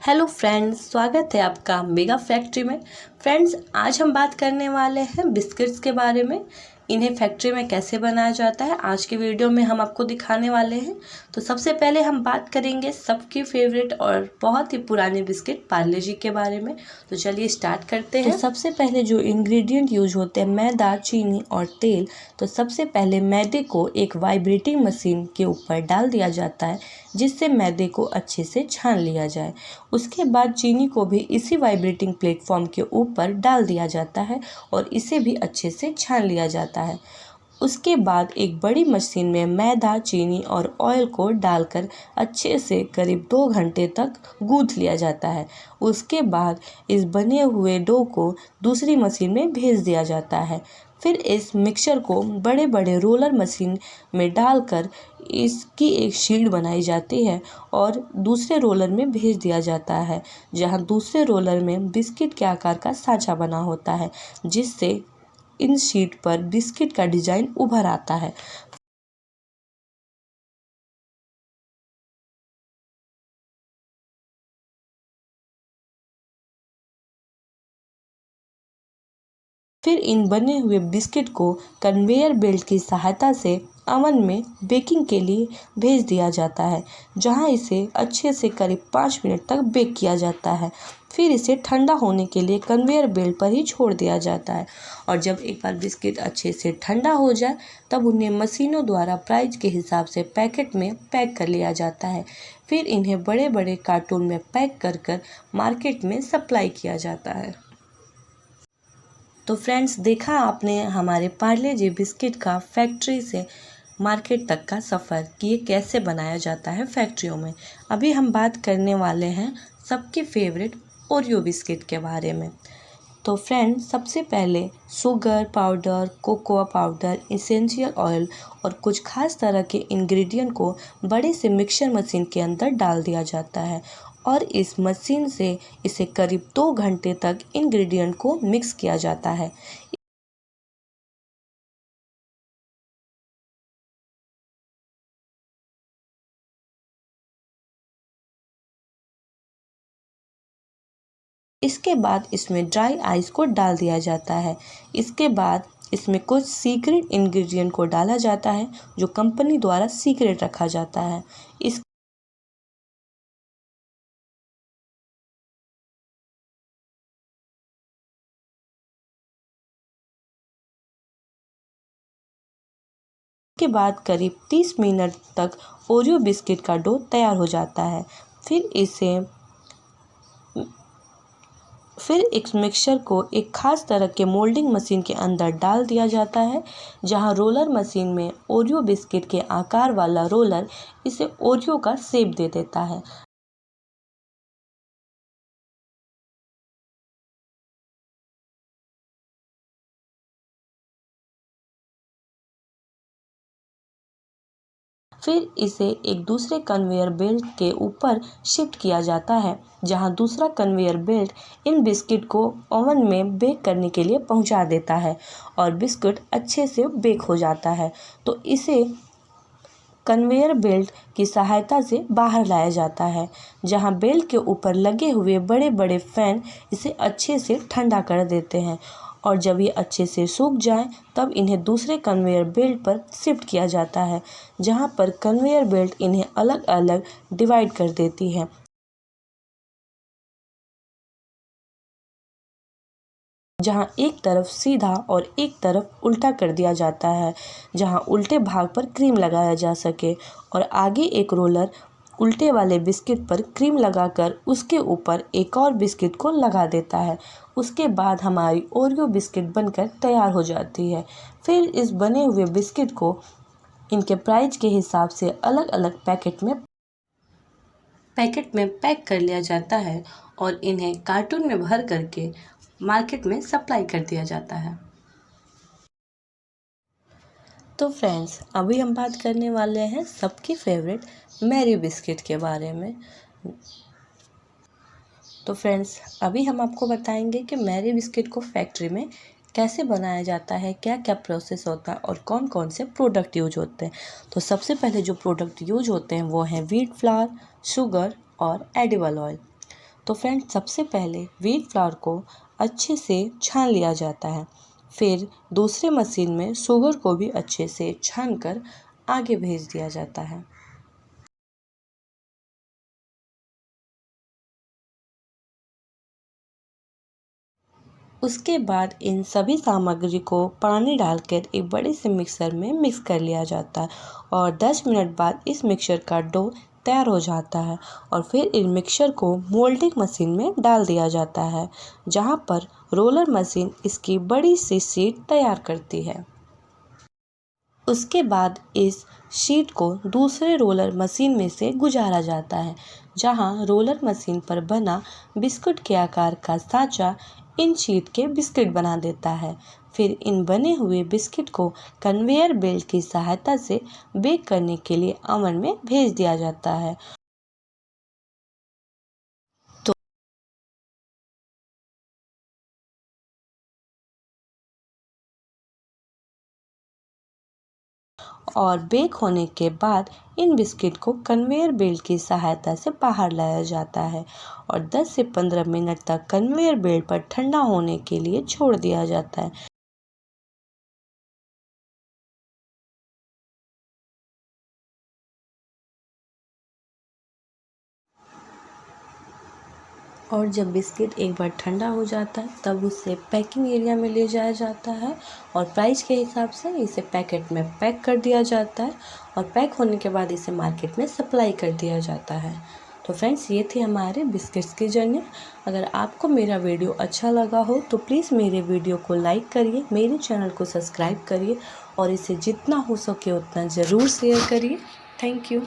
Hello friends, स्वागत है आपका मेगा फैक्ट्री में। फ्रेंड्स, आज हम बात करने वाले हैं बिस्किट्स के बारे में। इन्हें फैक्ट्री में कैसे बनाया जाता है आज के वीडियो में हम आपको दिखाने वाले हैं। तो सबसे पहले हम बात करेंगे सबकी फेवरेट और बहुत ही पुराने बिस्किट पार्ले जी के बारे में। तो चलिए स्टार्ट करते हैं। तो सबसे पहले जो इंग्रेडिएंट यूज होते हैं मैदा, चीनी और तेल। तो सबसे पहले मैदे को एक वाइब्रेटिंग मशीन के ऊपर डाल दिया जाता है जिससे मैदे को अच्छे से छान लिया जाए। उसके बाद चीनी को भी इसी वाइब्रेटिंग प्लेटफॉर्म के ऊपर डाल दिया जाता है और इसे भी अच्छे से छान लिया जाता है। उसके बाद एक बड़ी मशीन में मैदा, चीनी और ऑयल को डालकर अच्छे से करीब 2 घंटे तक गूंथ लिया जाता है। उसके बाद इस बने हुए डो को दूसरी मशीन में भेज दिया जाता है। फिर इस मिक्सचर को बड़े बड़े रोलर मशीन में डालकर इसकी एक शीट बनाई जाती है और दूसरे रोलर में भेज दिया जाता है, जहां दूसरे रोलर में बिस्किट के आकार का सांचा बना होता है जिससे इन शीट पर बिस्किट का डिजाइन उभर आता है। फिर इन बने हुए बिस्किट को कन्वेयर बेल्ट की सहायता से अवन में बेकिंग के लिए भेज दिया जाता है, जहां इसे अच्छे से करीब 5 मिनट तक बेक किया जाता है। फिर इसे ठंडा होने के लिए कन्वेयर बेल्ट पर ही छोड़ दिया जाता है और जब एक बार बिस्किट अच्छे से ठंडा हो जाए तब उन्हें मशीनों द्वारा प्राइस के हिसाब से पैकेट में पैक कर लिया जाता है। फिर इन्हें बड़े बड़े कार्टून में पैक कर कर मार्केट में सप्लाई किया जाता है। तो फ्रेंड्स, देखा आपने हमारे पार्ले जी बिस्किट का फैक्ट्री से मार्केट तक का सफ़र कि ये कैसे बनाया जाता है फैक्ट्रियों में। अभी हम बात करने वाले हैं सबके फेवरेट ओरियो बिस्किट के बारे में। तो फ्रेंड्स, सबसे पहले sugar powder, cocoa powder, essential oil और कुछ खास तरह के इंग्रेडिएंट को बड़े से मिक्सर मशीन के अंदर डाल दिया जाता है और इस मशीन से इसे करीब 2 घंटे तक इंग्रेडिएंट को मिक्स किया जाता है। इसके बाद इसमें ड्राई आइस को डाल दिया जाता है। इसके बाद इसमें कुछ सीक्रेट इंग्रेडिएंट को डाला जाता है जो कंपनी द्वारा सीक्रेट रखा जाता है। इस के बाद करीब 30 मिनट तक ओरियो बिस्किट का डो तैयार हो जाता है। फिर इस मिक्सचर को एक खास तरह के मोल्डिंग मशीन के अंदर डाल दिया जाता है, जहां रोलर मशीन में ओरियो बिस्किट के आकार वाला रोलर इसे ओरियो का शेप दे देता है। फिर इसे एक दूसरे कन्वेयर बेल्ट के ऊपर शिफ्ट किया जाता है, जहां दूसरा कन्वेयर बेल्ट इन बिस्किट को ओवन में बेक करने के लिए पहुंचा देता है और बिस्कुट अच्छे से बेक हो जाता है। तो इसे कन्वेयर बेल्ट की सहायता से बाहर लाया जाता है, जहां बेल्ट के ऊपर लगे हुए बड़े बड़े फैन इसे अच्छे से ठंडा कर देते हैं और जब ये अच्छे से सूख जाए तब इन्हें दूसरे कन्वेयर बेल्ट पर शिफ्ट किया जाता है, जहां पर कन्वेयर बेल्ट इन्हें अलग अलग डिवाइड कर देती है। जहां एक तरफ सीधा और एक तरफ उल्टा कर दिया जाता है, जहां उल्टे भाग पर क्रीम लगाया जा सके और आगे एक रोलर उल्टे वाले बिस्किट पर क्रीम लगाकर उसके ऊपर एक और बिस्किट को लगा देता है। उसके बाद हमारी ओरियो बिस्किट बनकर तैयार हो जाती है। फिर इस बने हुए बिस्किट को इनके प्राइस के हिसाब से अलग अलग पैकेट में पैक कर लिया जाता है और इन्हें कार्टून में भर करके मार्केट में सप्लाई कर दिया जाता है। तो फ्रेंड्स, अभी हम बात करने वाले हैं सबकी फेवरेट मैरी बिस्किट के बारे में। तो फ्रेंड्स, अभी हम आपको बताएंगे कि मैरी बिस्किट को फैक्ट्री में कैसे बनाया जाता है, क्या क्या प्रोसेस होता है और कौन कौन से प्रोडक्ट यूज होते हैं। तो सबसे पहले जो प्रोडक्ट यूज होते हैं वो हैं व्हीट फ्लावर, शुगर और एडिबल ऑयल। तो फ्रेंड्स सबसे पहले व्हीट फ्लावर को अच्छे से छान लिया जाता है। फिर दूसरे मशीन में शुगर को भी अच्छे से छानकर आगे भेज दिया जाता है। उसके बाद इन सभी सामग्री को पानी डालकर एक बड़े से मिक्सर में मिक्स कर लिया जाता है और 10 मिनट बाद इस मिक्सचर का डो तैयार हो जाता है और फिर इन मिक्सचर को मोल्डिंग मशीन में डाल दिया जाता है, जहां पर रोलर मशीन इसकी बड़ी सी शीट तैयार करती है। उसके बाद इस शीट को दूसरे रोलर मशीन में से गुजारा जाता है, जहां रोलर मशीन पर बना बिस्कुट के आकार का सांचा इन शीट के बिस्किट बना देता है। फिर इन बने हुए बिस्किट को कन्वेयर बेल्ट की सहायता से बेक करने के लिए ओवन में भेज दिया जाता है। और बेक होने के बाद इन बिस्किट को कन्वेयर बेल्ट की सहायता से बाहर लाया जाता है और 10 से 15 मिनट तक कन्वेयर बेल्ट पर ठंडा होने के लिए छोड़ दिया जाता है। और जब बिस्किट एक बार ठंडा हो जाता है तब उसे पैकिंग एरिया में ले जाया जाता है और प्राइस के हिसाब से इसे पैकेट में पैक कर दिया जाता है और पैक होने के बाद इसे मार्केट में सप्लाई कर दिया जाता है। तो फ्रेंड्स, ये थी हमारे बिस्किट्स की जर्नी। अगर आपको मेरा वीडियो अच्छा लगा हो तो प्लीज़ मेरे वीडियो को लाइक करिए, मेरे चैनल को सब्सक्राइब करिए और इसे जितना हो सके उतना ज़रूर शेयर करिए। Thank you.